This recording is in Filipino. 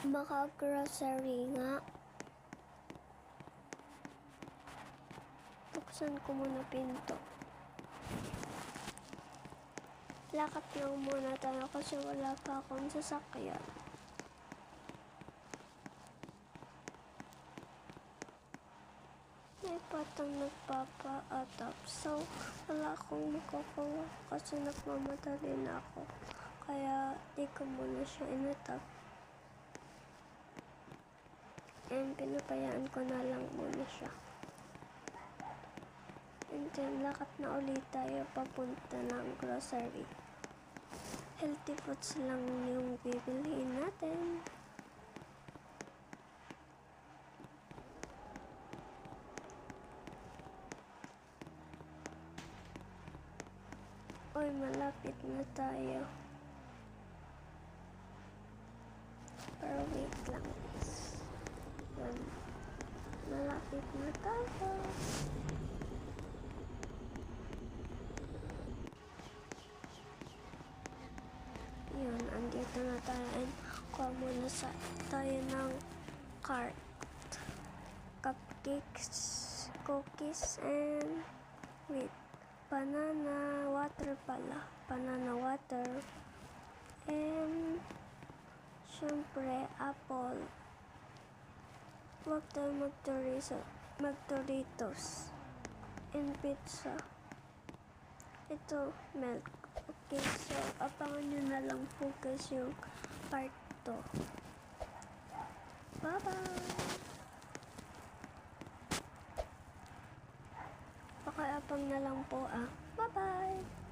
Maka-grocery nga. Buksan ko muna pinto. Lakad lang muna tayo kasi wala pa akong sasakyan. May patang nagpapa-atap. So, wala akong makukuha kasi nagmamadali na ako. Kaya, di ko muna siya inatap. And pinapayaan ko na lang muna siya. And then, lakad na ulit tayo papunta ng grocery. Healthy foods lang yung bibilihin natin. Uy, malapit na tayo. Pero wait lang guys. Yan. Malapit na tayo. Yun, andito na tayo. And kuha muna tayo ng cart. Cupcakes, cookies, and wait. Banana water pala. Banana water. And syempre, apple. Huwag tayo mag-Doritos. And pizza. Ito, milk. Okay, so abangan nyo na lang po guys yung part 2. Bye-bye! Pakiabang na lang po ah. Bye-bye!